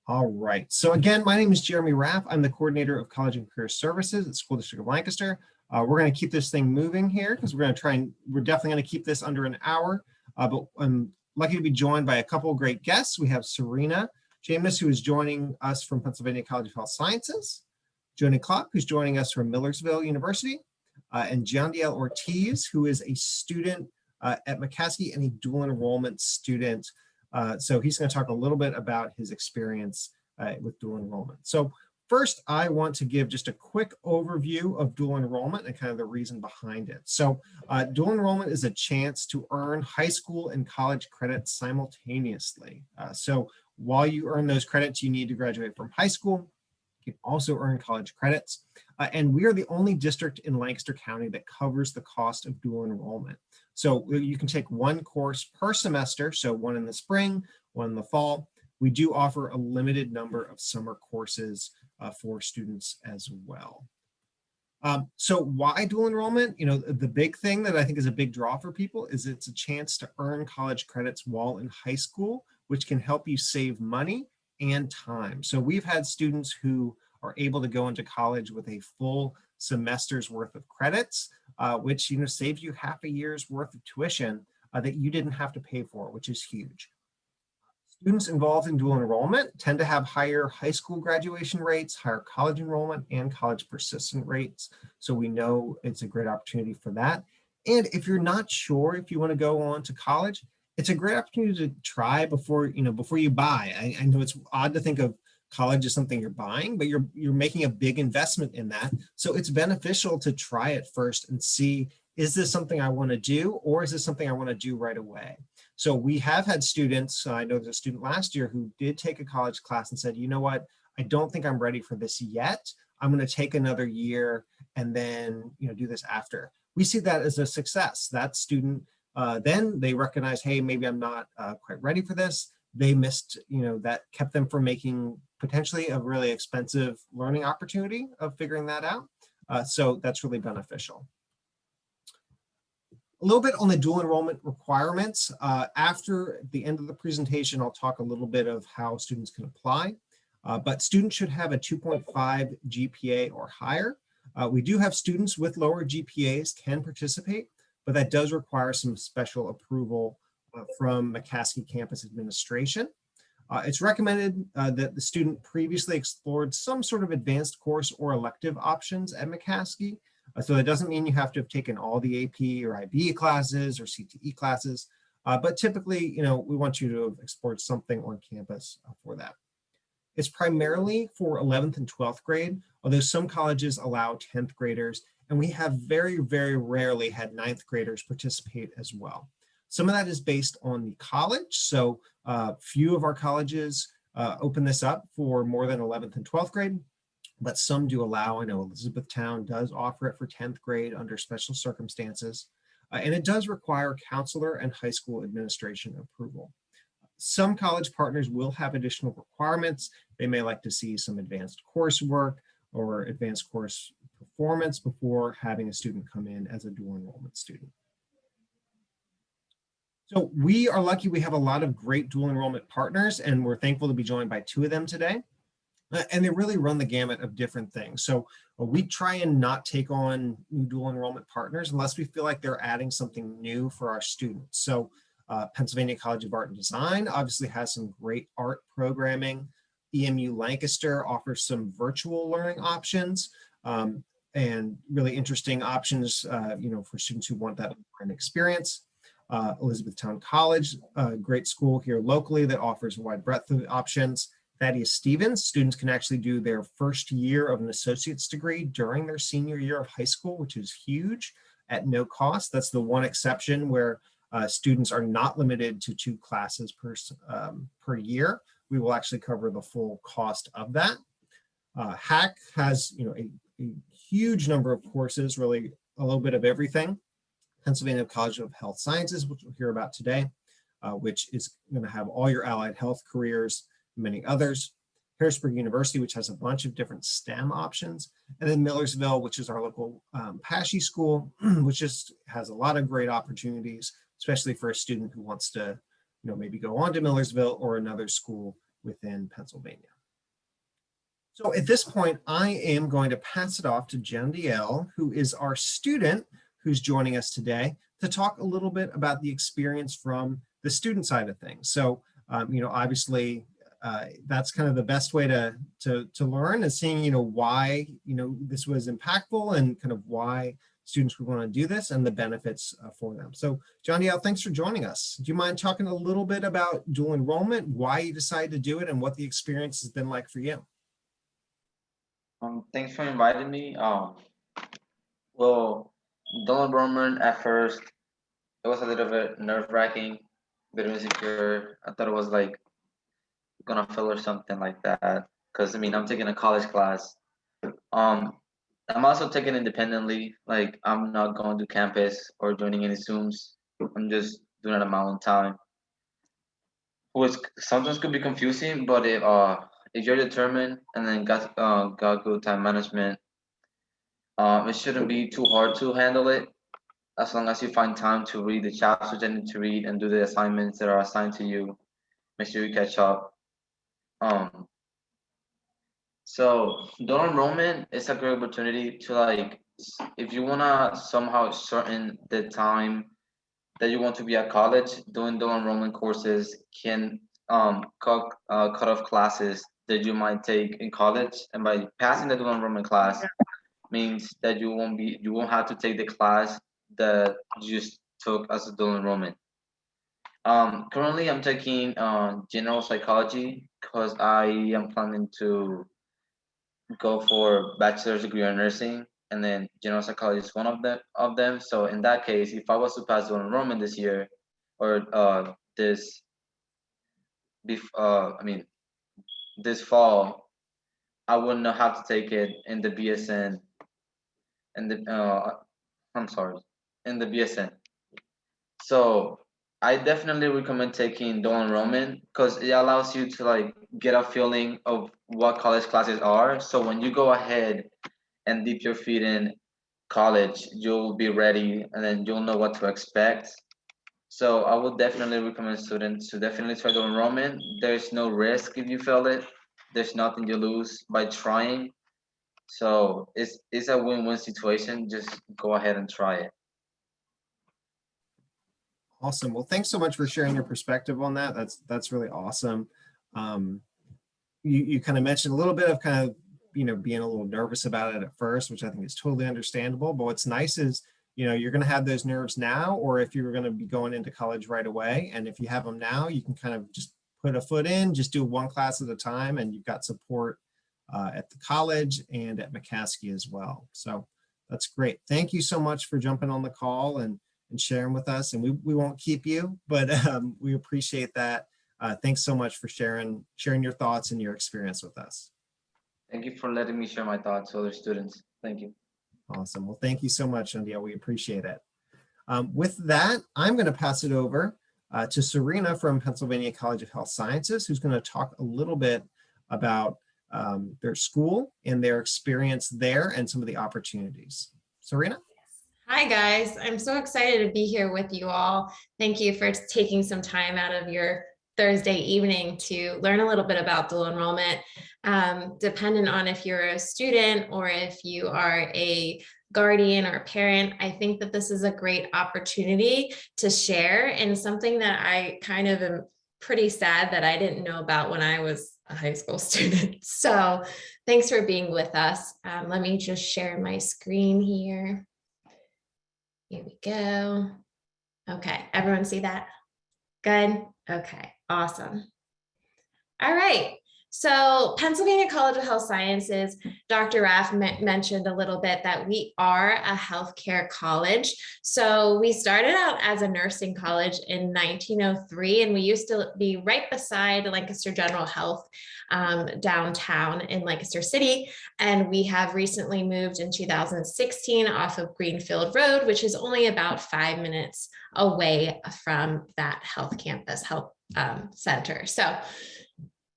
All right. So again, my name is Jeremy Raff. I'm the coordinator of College and Career Services at the School District of Lancaster. We're going to keep this thing moving here because we're definitely going to keep this under an hour. But I'm lucky to be joined by a couple of great guests. We have Serena James, who is joining us from Pennsylvania College of Health Sciences, Joni Klopp, who's joining us from Millersville University, and John Diel Ortiz, who is a student at McCaskey and a dual enrollment student. So he's going to talk a little bit about his experience with dual enrollment. So first, I want to give just a quick overview of dual enrollment and kind of the reason behind it. So dual enrollment is a chance to earn high school and college credits simultaneously. So while you earn those credits, you need to graduate from high school. You can also earn college credits. And we are the only district in Lancaster County that covers the cost of dual enrollment. So you can take one course per semester, so one in the spring, one in the fall. We do offer a limited number of summer courses for students as well. So why dual enrollment? You know, the big thing that I think is a big draw for people is it's a chance to earn college credits while in high school, which can help you save money and time. So we've had students who are able to go into college with a full semester's worth of credits, which saves you half a year's worth of tuition that you didn't have to pay for, which is huge. Students involved in dual enrollment tend to have higher high school graduation rates, higher college enrollment, and college persistent rates. So we know it's a great opportunity for that. And if you're not sure if you want to go on to college, it's a great opportunity to try before you buy. I know it's odd to think of college as something you're buying, but you're making a big investment in that. So it's beneficial to try it first and see, is this something I want to do, or is this something I want to do right away? So we have had students, I know there's a student last year who did take a college class and said, you know what, I don't think I'm ready for this yet. I'm going to take another year and then do this after. We see that as a success. That student, then they recognize, hey, maybe I'm not quite ready for this. They missed, that kept them from making potentially a really expensive learning opportunity of figuring that out. So that's really beneficial. A little bit on the dual enrollment requirements. After the end of the presentation, I'll talk a little bit of how students can apply. But students should have a 2.5 GPA or higher. We do have students with lower GPAs can participate, but that does require some special approval from McCaskey campus administration. It's recommended that the student previously explored some sort of advanced course or elective options at McCaskey. So that doesn't mean you have to have taken all the AP or IB classes or CTE classes, but typically, we want you to have explored something on campus for that. It's primarily for 11th and 12th grade, although some colleges allow 10th graders, and we have very, very rarely had 9th graders participate as well. Some of that is based on the college. So few of our colleges open this up for more than 11th and 12th grade, but some do allow. I know Elizabethtown does offer it for 10th grade under special circumstances. And it does require counselor and high school administration approval. Some college partners will have additional requirements. They may like to see some advanced coursework or advanced course performance before having a student come in as a dual enrollment student. So we are lucky we have a lot of great dual enrollment partners, and we're thankful to be joined by 2 of them today. And they really run the gamut of different things. So we try and not take on new dual enrollment partners unless we feel like they're adding something new for our students. So Pennsylvania College of Art and Design obviously has some great art programming. EMU Lancaster offers some virtual learning options and really interesting options, for students who want that experience. Elizabethtown College, a great school here locally that offers a wide breadth of options. Thaddeus Stevens, students can actually do their first year of an associate's degree during their senior year of high school, which is huge, at no cost. That's the one exception where students are not limited to 2 classes per year. We will actually cover the full cost of that. HAC has a huge number of courses, really a little bit of everything. Pennsylvania College of Health Sciences, which we'll hear about today, which is going to have all your allied health careers, many others. Harrisburg University, which has a bunch of different STEM options, and then Millersville, which is our local PASHE school, which just has a lot of great opportunities, especially for a student who wants to, maybe go on to Millersville or another school within Pennsylvania. So at this point, I am going to pass it off to Jen DL, who is our student who's joining us today to talk a little bit about the experience from the student side of things. So, obviously, that's kind of the best way to learn is seeing, why, this was impactful and kind of why students would want to do this and the benefits for them. So John DL, thanks for joining us. Do you mind talking a little bit about dual enrollment, why you decided to do it, and what the experience has been like for you? Thanks for inviting me. Well, dual enrollment at first, it was a little bit nerve-wracking, bit insecure. I thought it was like gonna fail or something like that. Cause I mean, I'm taking a college class. Um, I'm also taking independently. Like, I'm not going to campus or joining any Zooms. I'm just doing it on my own time, which sometimes could be confusing. But if you're determined and then got good time management, it shouldn't be too hard to handle it as long as you find time to read the chapters you need to read and do the assignments that are assigned to you. Make sure you catch up. Um, so dual enrollment is a great opportunity to like, if you wanna somehow shorten the time that you want to be at college, doing dual enrollment courses can cut off classes that you might take in college, and by passing the dual enrollment class means that you won't have to take the class that you just took as a dual enrollment. Currently, I'm taking general psychology because I am planning to go for bachelor's degree in nursing, and then general psychology is one of them. So in that case, if I was to pass dual enrollment this year, or I mean this fall, I wouldn't have to take it in the BSN and the I'm sorry, in the BSN. So I definitely recommend taking dual enrollment because it allows you to like get a feeling of what college classes are. So when you go ahead and dip your feet in college, you'll be ready and then you'll know what to expect. So I would definitely recommend students to definitely try dual enrollment. There's no risk if you fail it. There's nothing you lose by trying. So it's a win-win situation. Just go ahead and try it. Awesome. Well, thanks so much for sharing your perspective on that. That's really awesome. Um, you kind of mentioned a little bit of kind of, being a little nervous about it at first, which I think is totally understandable. But what's nice is, you're going to have those nerves now, or if you were going to be going into college right away. And if you have them now, you can kind of just put a foot in, just do one class at a time, and you've got support at the college and at McCaskey as well. So that's great. Thank you so much for jumping on the call and sharing with us. And we won't keep you, but we appreciate that. Thanks so much for sharing your thoughts and your experience with us. Thank you for letting me share my thoughts to other students. Thank you. Awesome. Well, thank you so much, Andia. We appreciate it. With that, I'm going to pass it over to Serena from Pennsylvania College of Health Sciences, who's going to talk a little bit about their school and their experience there and some of the opportunities. Serena? Hi guys, I'm so excited to be here with you all. Thank you for taking some time out of your Thursday evening to learn a little bit about dual enrollment. Dependent on if you're a student or if you are a guardian or parent, I think that this is a great opportunity to share, and something that I kind of am pretty sad that I didn't know about when I was a high school student. So thanks for being with us. Let me just share my screen here. Here we go. Okay, everyone see that? Good. Okay, awesome. All right. So Pennsylvania College of Health Sciences, Dr. Raff mentioned a little bit that we are a healthcare college. So we started out as a nursing college in 1903, and we used to be right beside Lancaster General Health downtown in Lancaster City. And we have recently moved in 2016 off of Greenfield Road, which is only about 5 minutes away from that health campus, health center. So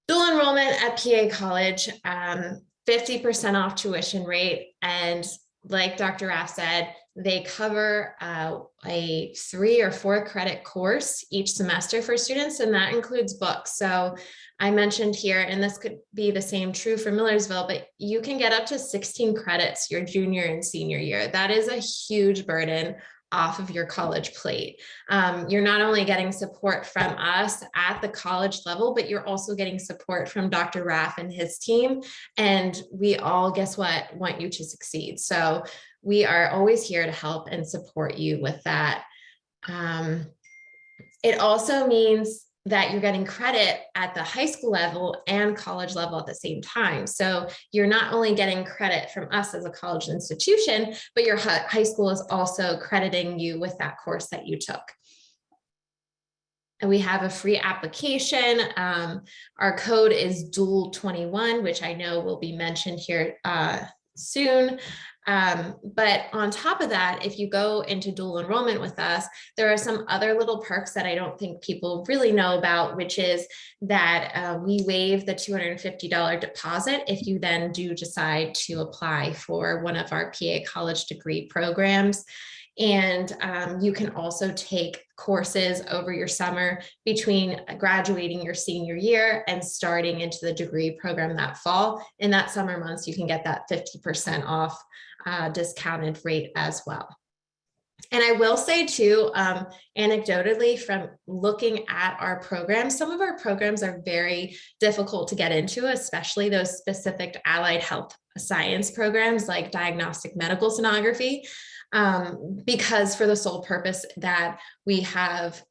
dual enrollment at PA College, 50% off tuition rate, and like Dr. Raff said, they cover a 3 or 4 credit course each semester for students, and that includes books. So I mentioned here, and this could be the same true for Millersville, but you can get up to 16 credits your junior and senior year. That is a huge burden off of your college plate. You're not only getting support from us at the college level, but you're also getting support from Dr. Raff and his team. And we all, guess what, want you to succeed. So we are always here to help and support you with that. It also means that you're getting credit at the high school level and college level at the same time. So you're not only getting credit from us as a college institution, but your high school is also crediting you with that course that you took. And we have a free application. Our code is DUAL21, which I know will be mentioned here soon. But on top of that, if you go into dual enrollment with us, there are some other little perks that I don't think people really know about, which is that we waive the $250 deposit if you then do decide to apply for one of our PA college degree programs. And you can also take courses over your summer between graduating your senior year and starting into the degree program that fall. In that summer months, you can get that 50% off discounted rate as well. And I will say too, anecdotally, from looking at our programs, some of our programs are very difficult to get into, especially those specific allied health science programs like diagnostic medical sonography, because for the sole purpose that we have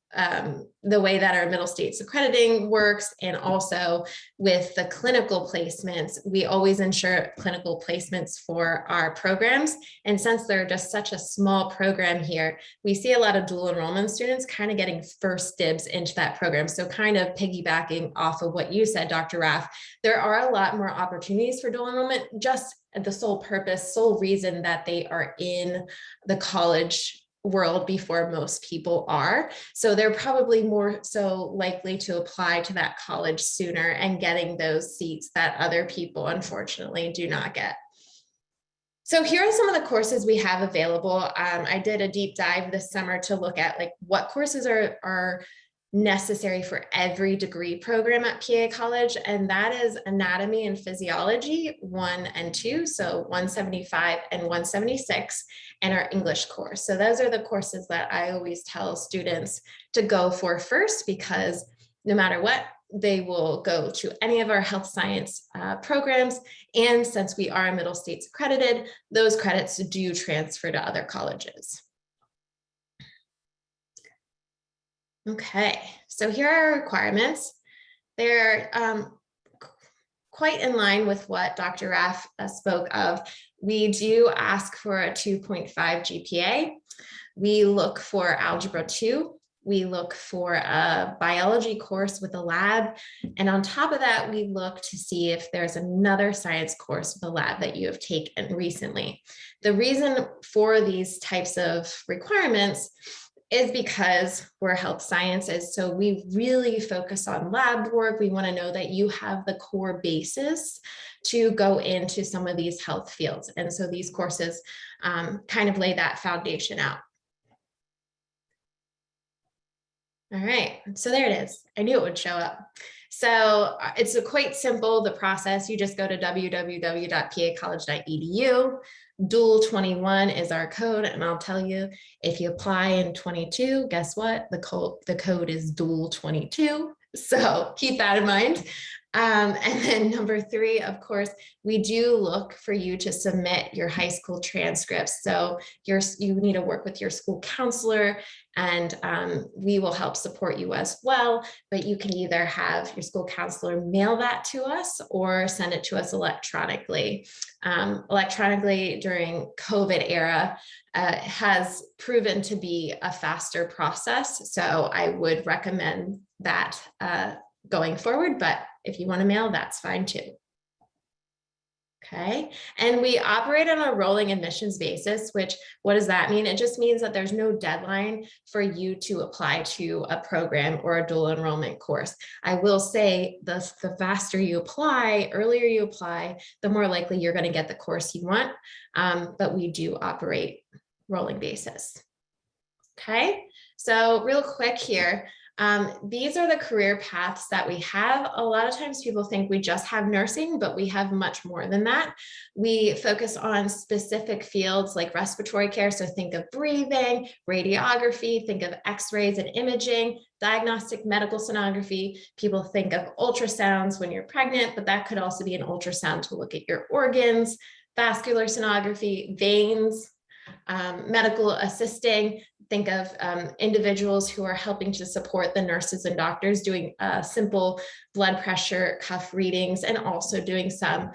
the way that our middle states accrediting works, and also with the clinical placements, we always ensure clinical placements for our programs. And since they're just such a small program here, we see a lot of dual enrollment students kind of getting first dibs into that program. So kind of piggybacking off of what you said, Dr. Raff, there are a lot more opportunities for dual enrollment, just the sole purpose, sole reason that they are in the college world before most people are. So they're probably more so likely to apply to that college sooner and getting those seats that other people unfortunately do not get. So here are some of the courses we have available. I did a deep dive this summer to look at like what courses are necessary for every degree program at PA College, and that is anatomy and physiology 1 and 2, so 175 and 176, and our English course. So those are the courses that I always tell students to go for first, because no matter what, they will go to any of our health science programs. And since we are Middle States accredited, those credits do transfer to other colleges. Okay, so here are our requirements. They're quite in line with what Dr. Raff spoke of. We do ask for a 2.5 GPA. We look for Algebra 2. We look for a biology course with a lab. And on top of that, we look to see if there's another science course with a lab that you have taken recently. The reason for these types of requirements is because we're health sciences. So we really focus on lab work. We want to know that you have the core basis to go into some of these health fields. And so these courses kind of lay that foundation out. All right, so there it is. I knew it would show up. So it's quite simple, the process. You just go to www.pacollege.edu. DUAL21 is our code, and I'll tell you, if you apply in 22, guess what? The code is DUAL22. So keep that in mind. And then number 3, of course, we do look for you to submit your high school transcripts. So you need to work with your school counselor, and we will help support you as well. But you can either have your school counselor mail that to us or send it to us electronically. Electronically during COVID era has proven to be a faster process. So I would recommend that going forward, but if you want to mail, that's fine too. Okay, and we operate on a rolling admissions basis, which what does that mean? It just means that there's no deadline for you to apply to a program or a dual enrollment course. I will say the faster you apply, earlier you apply, the more likely you're going to get the course you want. But we do operate rolling basis. Okay, so real quick here. These are the career paths that we have. A lot of times people think we just have nursing, but we have much more than that. We focus on specific fields like respiratory care. So think of breathing, radiography, think of x-rays and imaging, diagnostic medical sonography. People think of ultrasounds when you're pregnant, but that could also be an ultrasound to look at your organs, vascular sonography, veins, medical assisting. Think of individuals who are helping to support the nurses and doctors doing simple blood pressure cuff readings, and also doing some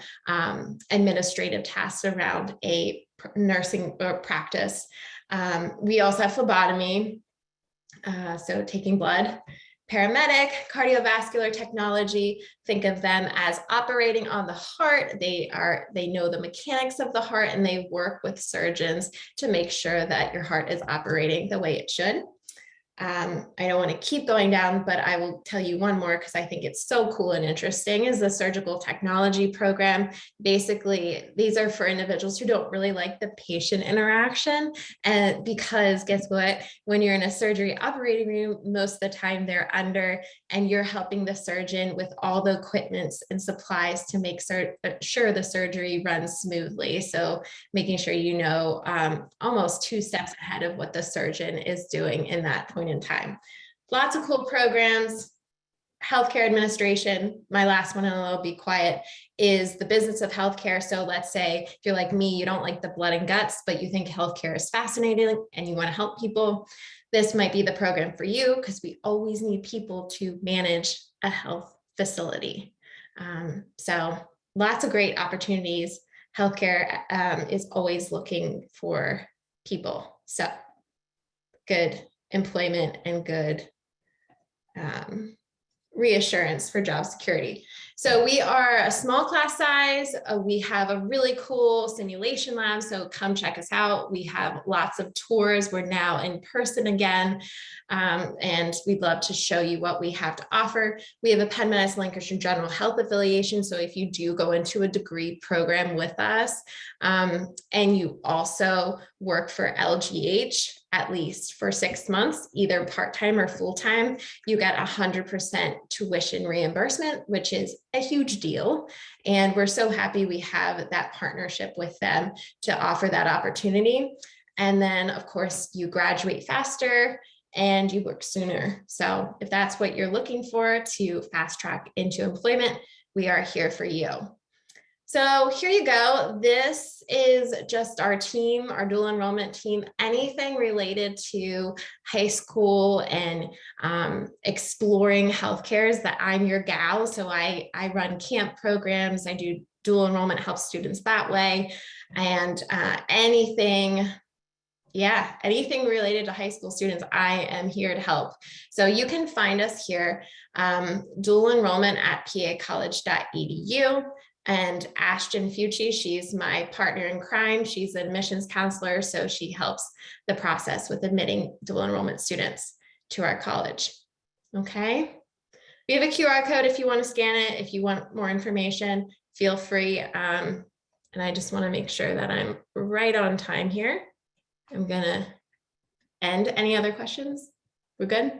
administrative tasks around a nursing practice. We also have phlebotomy, so taking blood. Paramedic, cardiovascular technology, think of them as operating on the heart. They know the mechanics of the heart, and they work with surgeons to make sure that your heart is operating the way it should. I don't want to keep going down, but I will tell you one more because I think it's so cool and interesting, is the surgical technology program. Basically, these are for individuals who don't really like the patient interaction. And because guess what, when you're in a surgery operating room, most of the time they're under, and you're helping the surgeon with all the equipments and supplies to make sure the surgery runs smoothly. So making sure you know almost 2 steps ahead of what the surgeon is doing in that point in time. Lots of cool programs. Healthcare administration, my last one, and I'll be quiet, is the business of healthcare. So let's say if you're like me, you don't like the blood and guts, but you think healthcare is fascinating and you want to help people, this might be the program for you, because we always need people to manage a health facility. So lots of great opportunities. Healthcare is always looking for people. So good employment and good reassurance for job security. So we are a small class size. We have a really cool simulation lab, so come check us out. We have lots of tours. We're now in person again, and we'd love to show you what we have to offer. We have a Penn Medicine Lancashire General Health affiliation, so if you do go into a degree program with us, and you also work for LGH, at least for 6 months, either part-time or full-time, you get 100% tuition reimbursement, which is a huge deal. And we're so happy we have that partnership with them to offer that opportunity. And then of course you graduate faster and you work sooner. So if that's what you're looking for to fast track into employment, we are here for you. So here you go. This is just our team, our dual enrollment team. Anything related to high school and exploring healthcare is that I'm your gal. So I run camp programs. I do dual enrollment, help students that way. And anything related to high school students, I am here to help. So you can find us here, dual enrollment at pacollege.edu. And Ashton Fucci, she's my partner in crime. She's an admissions counselor, so she helps the process with admitting dual enrollment students to our college. Okay. We have a QR code if you want to scan it. If you want more information, feel free. And I just want to make sure that I'm right on time here. I'm gonna end. Any other questions? We're good?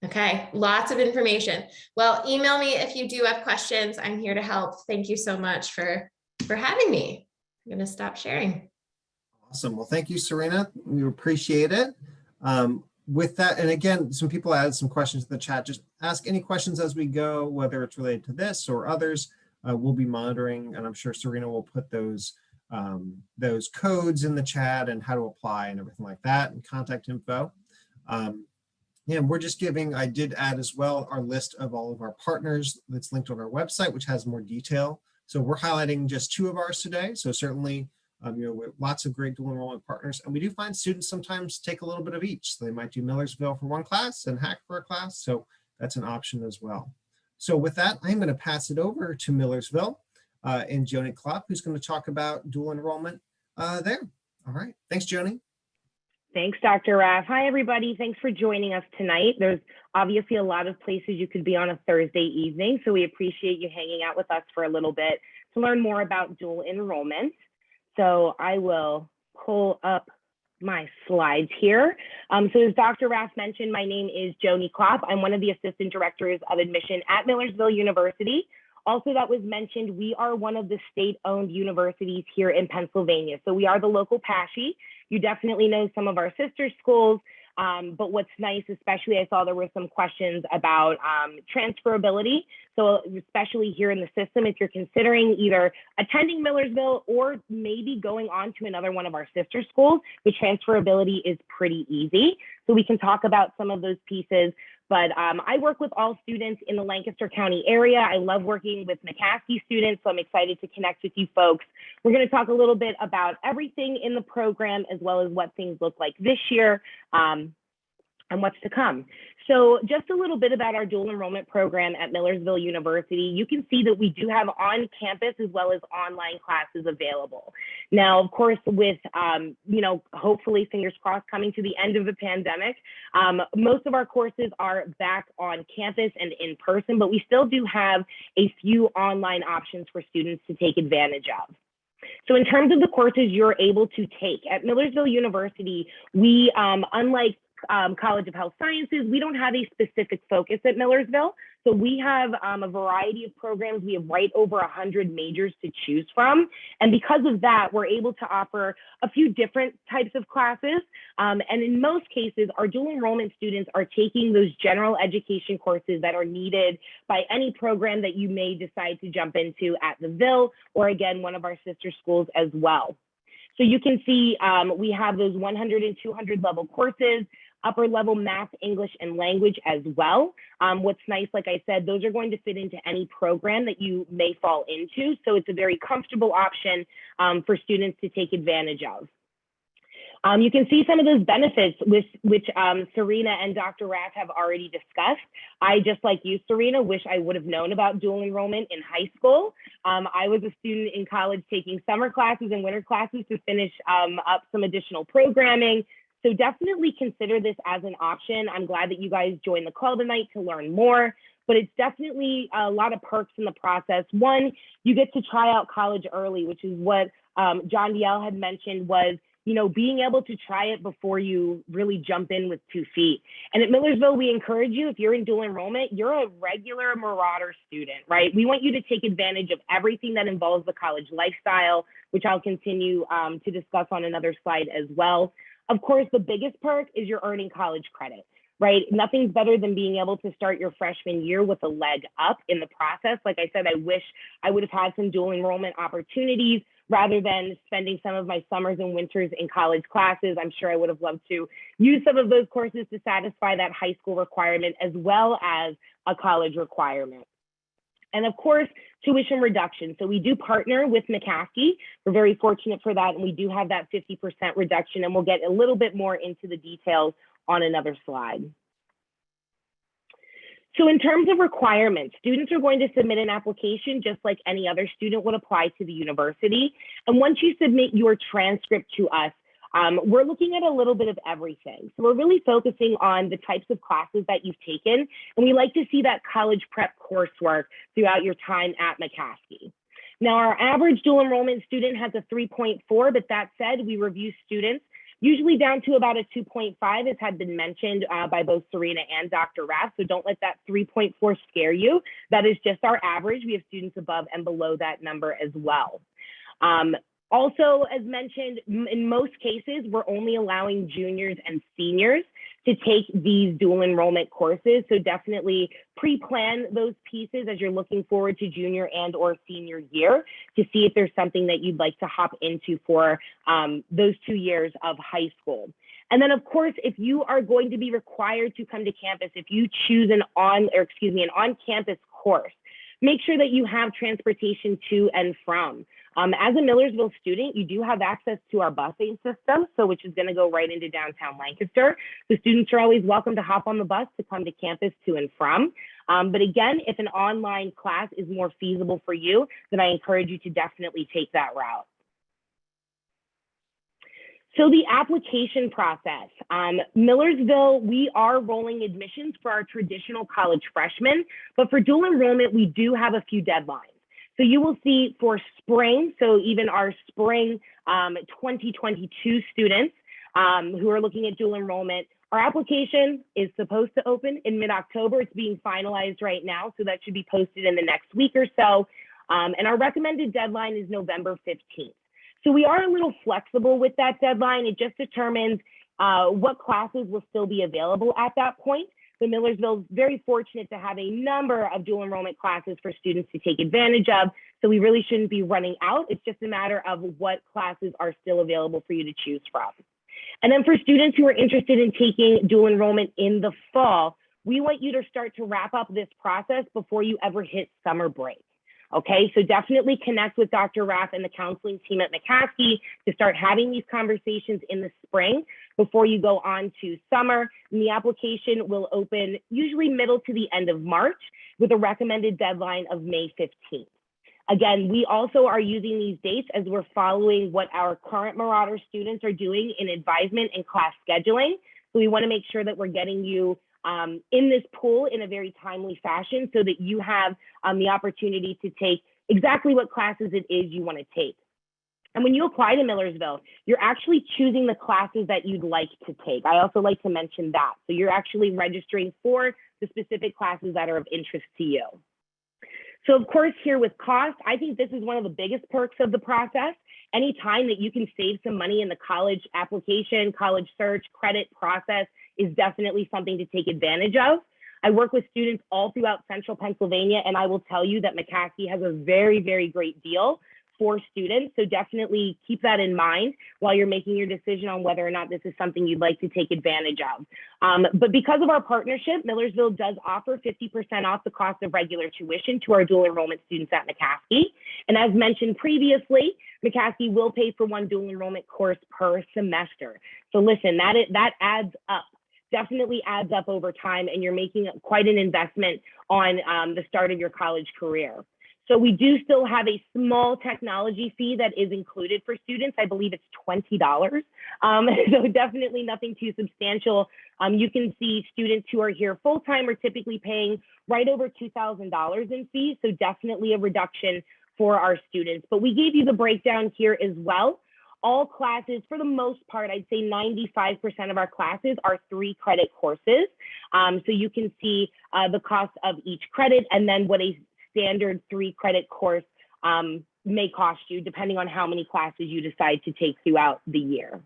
Okay, lots of information. Well, email me if you do have questions. I'm here to help. Thank you so much for having me. I'm going to stop sharing. Awesome. Well, thank you, Serena. We appreciate it. With that, and again, some people added some questions in the chat. Just ask any questions as we go, whether it's related to this or others. We'll be monitoring, and I'm sure Serena will put those codes in the chat and how to apply and everything like that, and contact info. Yeah, we're just giving, I did add as well our list of all of our partners that's linked on our website, which has more detail. So we're highlighting just 2 of ours today. So certainly, lots of great dual enrollment partners. And we do find students sometimes take a little bit of each. So they might do Millersville for one class and Hack for a class. So that's an option as well. So with that, I'm going to pass it over to Millersville and Joni Klopp, who's going to talk about dual enrollment there. All right. Thanks, Joni. Thanks, Dr. Raff. Hi, everybody. Thanks for joining us tonight. There's obviously a lot of places you could be on a Thursday evening, so we appreciate you hanging out with us for a little bit to learn more about dual enrollment. So I will pull up my slides here. So as Dr. Raff mentioned, my name is Joni Klopp. I'm one of the assistant directors of admission at Millersville University. Also, that was mentioned, we are one of the state-owned universities here in Pennsylvania. So we are the local PASHE. You definitely know some of our sister schools, but what's nice, especially I saw there were some questions about transferability. So especially here in the system, if you're considering either attending Millersville or maybe going on to another one of our sister schools, the transferability is pretty easy. So we can talk about some of those pieces. But I work with all students in the Lancaster County area. I love working with McCaskey students, so I'm excited to connect with you folks. We're going to talk a little bit about everything in the program, as well as what things look like this year and what's to come. So just a little bit about our dual enrollment program at Millersville University. You can see that we do have on campus as well as online classes available. Now, of course, with, hopefully, fingers crossed, coming to the end of the pandemic, most of our courses are back on campus and in person, but we still do have a few online options for students to take advantage of. So in terms of the courses you're able to take at Millersville University, we, unlike College of Health Sciences, we don't have a specific focus at Millersville. So we have a variety of programs. We have right over 100 majors to choose from. And because of that, we're able to offer a few different types of classes. And in most cases, our dual enrollment students are taking those general education courses that are needed by any program that you may decide to jump into at the Ville, or again, one of our sister schools as well. So you can see we have those 100 and 200 level courses, upper level math, English, and language as well. What's nice, like I said, those are going to fit into any program that you may fall into. So it's a very comfortable option for students to take advantage of. You can see some of those benefits which Serena and Dr. Raff have already discussed. I, just like you, Serena, wish I would have known about dual enrollment in high school. I was a student in college taking summer classes and winter classes to finish up some additional programming. So definitely consider this as an option. I'm glad that you guys joined the call tonight to learn more, but it's definitely a lot of perks in the process. One, you get to try out college early, which is what John Diel had mentioned was, being able to try it before you really jump in with 2 feet. And at Millersville, we encourage you, if you're in dual enrollment, you're a regular Marauder student, right? We want you to take advantage of everything that involves the college lifestyle, which I'll continue to discuss on another slide as well. Of course, the biggest perk is you're earning college credit, right? Nothing's better than being able to start your freshman year with a leg up in the process. Like I said, I wish I would have had some dual enrollment opportunities rather than spending some of my summers and winters in college classes. I'm sure I would have loved to use some of those courses to satisfy that high school requirement as well as a college requirement. And of course, tuition reduction. So we do partner with McCaskey. We're very fortunate for that. And we do have that 50% reduction. And we'll get a little bit more into the details on another slide. So in terms of requirements, students are going to submit an application just like any other student would apply to the university. And once you submit your transcript to us, we're looking at a little bit of everything. So we're really focusing on the types of classes that you've taken. And we like to see that college prep coursework throughout your time at McCaskey. Now, our average dual enrollment student has a 3.4, but that said, we review students usually down to about a 2.5, as had been mentioned by both Serena and Dr. Raff. So don't let that 3.4 scare you. That is just our average. We have students above and below that number as well. Also, as mentioned, in most cases, we're only allowing juniors and seniors to take these dual enrollment courses. So definitely pre-plan those pieces as you're looking forward to junior and or senior year to see if there's something that you'd like to hop into for those 2 years of high school. And then, of course, if you are going to be required to come to campus, if you choose an on-campus course, make sure that you have transportation to and from. As a Millersville student, you do have access to our busing system, which is going to go right into downtown Lancaster. So students are always welcome to hop on the bus to come to campus to and from. But again, if an online class is more feasible for you, then I encourage you to definitely take that route. So the application process, Millersville, we are rolling admissions for our traditional college freshmen, but for dual enrollment, we do have a few deadlines. So you will see for spring, so even our spring 2022 students who are looking at dual enrollment, our application is supposed to open in mid-October. It's being finalized right now, so that should be posted in the next week or so. And our recommended deadline is November 15th. So we are a little flexible with that deadline. It just determines what classes will still be available at that point. But Millersville is very fortunate to have a number of dual enrollment classes for students to take advantage of. So we really shouldn't be running out. It's just a matter of what classes are still available for you to choose from. And then for students who are interested in taking dual enrollment in the fall, we want you to start to wrap up this process before you ever hit summer break. Okay, so definitely connect with Dr. Raff and the counseling team at McCaskey to start having these conversations in the spring before you go on to summer. And the application will open usually middle to the end of March with a recommended deadline of May 15th. Again, we also are using these dates as we're following what our current Marauder students are doing in advisement and class scheduling. So we want to make sure that we're getting you in this pool in a very timely fashion so that you have the opportunity to take exactly what classes it is you want to take. And when you apply to Millersville, you're actually choosing the classes that you'd like to take. I also like to mention that. So you're actually registering for the specific classes that are of interest to you. So of course, here with cost, I think this is one of the biggest perks of the process. Any time that you can save some money in the college application, college search, credit process is definitely something to take advantage of. I work with students all throughout central Pennsylvania, and I will tell you that McCaskey has a very, very great deal for students. So definitely keep that in mind while you're making your decision on whether or not this is something you'd like to take advantage of. But because of our partnership, Millersville does offer 50% off the cost of regular tuition to our dual enrollment students at McCaskey. And as mentioned previously, McCaskey will pay for one dual enrollment course per semester. So listen, that adds up. Definitely adds up over time, and you're making quite an investment on the start of your college career. So we do still have a small technology fee that is included for students. I believe it's $20. So definitely nothing too substantial. You can see students who are here full-time are typically paying right over $2,000 in fees. So definitely a reduction for our students. But we gave you the breakdown here as well. All classes, for the most part, I'd say 95% of our classes are 3-credit courses. So you can see the cost of each credit and then what a standard 3-credit course may cost you depending on how many classes you decide to take throughout the year.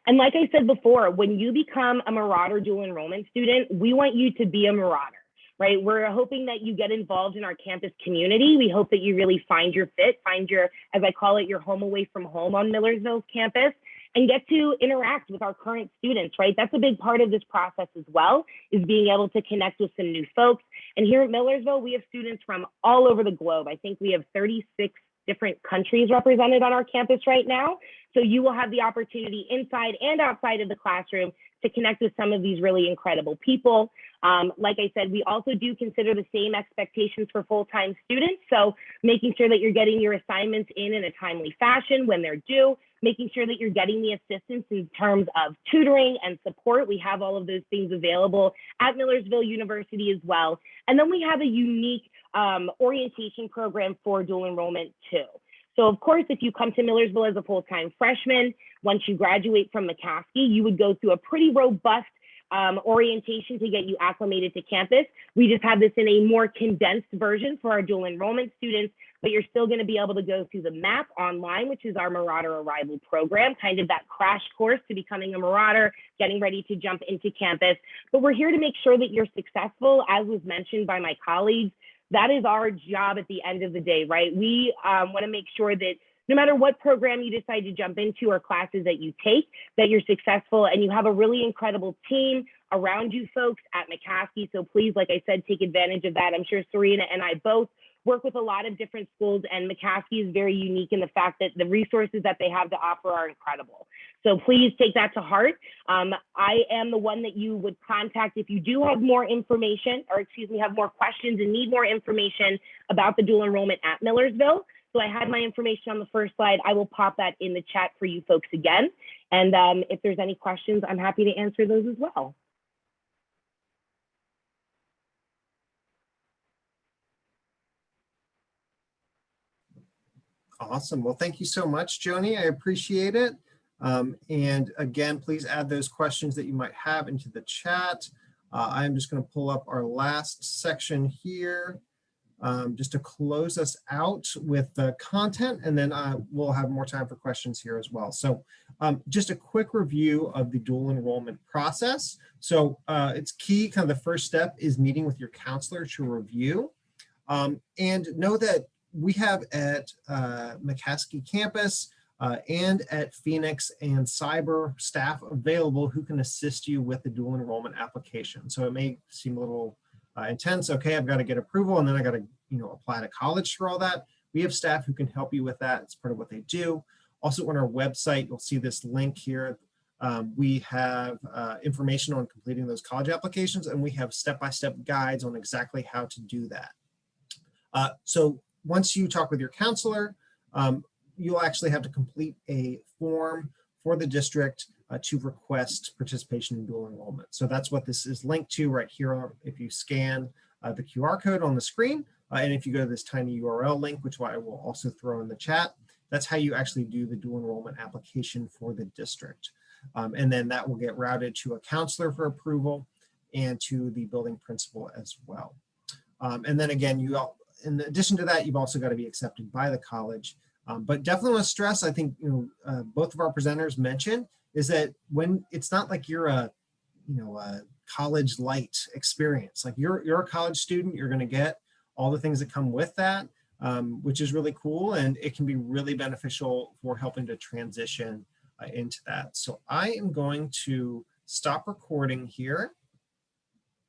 And like I said before, when you become a Marauder dual enrollment student, we want you to be a Marauder, right? We're hoping that you get involved in our campus community. We hope that you really find your fit, find your, as I call it, your home away from home on Millersville's campus, and get to interact with our current students, right? That's a big part of this process as well, is being able to connect with some new folks. And here at Millersville, we have students from all over the globe. I think we have 36 different countries represented on our campus right now. So you will have the opportunity inside and outside of the classroom to connect with some of these really incredible people. Like I said, we also do consider the same expectations for full-time students. So making sure that you're getting your assignments in a timely fashion when they're due, making sure that you're getting the assistance in terms of tutoring and support. We have all of those things available at Millersville University as well. And then we have a unique orientation program for dual enrollment too. So of course, if you come to Millersville as a full-time freshman, once you graduate from McCaskey, you would go through a pretty robust orientation to get you acclimated to campus. We just have this in a more condensed version for our dual enrollment students, but you're still going to be able to go through the MAP online, which is our Marauder Arrival program, kind of that crash course to becoming a Marauder, getting ready to jump into campus. But we're here to make sure that you're successful, as was mentioned by my colleagues. That is our job at the end of the day, right? We want to make sure that no matter what program you decide to jump into or classes that you take, that you're successful and you have a really incredible team around you folks at McCaskey. So please, like I said, take advantage of that. I'm sure Serena and I both work with a lot of different schools, and McCaskey is very unique in the fact that the resources that they have to offer are incredible. So please take that to heart. I am the one that you would contact if you do have more information, or excuse me, have more questions and need more information about the dual enrollment at Millersville. So I had my information on the first slide. I will pop that in the chat for you folks again. And if there's any questions, I'm happy to answer those as well. Awesome. Well, thank you so much, Joni. I appreciate it. And again, please add those questions that you might have into the chat. I'm just going to pull up our last section here just to close us out with the content, and then we'll have more time for questions here as well. So just a quick review of the dual enrollment process. So it's key, kind of the first step is meeting with your counselor to review. And know that we have at McCaskey campus and at Phoenix and Cyber staff available who can assist you with the dual enrollment application. So it may seem a little intense. Okay, I've got to get approval and then I got to, apply to college for all that. We have staff who can help you with that. It's part of what they do. Also on our website, you'll see this link here. We have information on completing those college applications, and we have step-by-step guides on exactly how to do that. So once you talk with your counselor, you'll actually have to complete a form for the district to request participation in dual enrollment. So that's what this is linked to right here. If you scan the QR code on the screen, and if you go to this tiny URL link, which I will also throw in the chat, that's how you actually do the dual enrollment application for the district. And then that will get routed to a counselor for approval and to the building principal as well. And then again, in addition to that, you've also got to be accepted by the college. But definitely want to stress, I think, both of our presenters mentioned, is that when it's not like you're a college light experience, like you're a college student, you're going to get all the things that come with that, which is really cool. And it can be really beneficial for helping to transition into that. So I am going to stop recording here.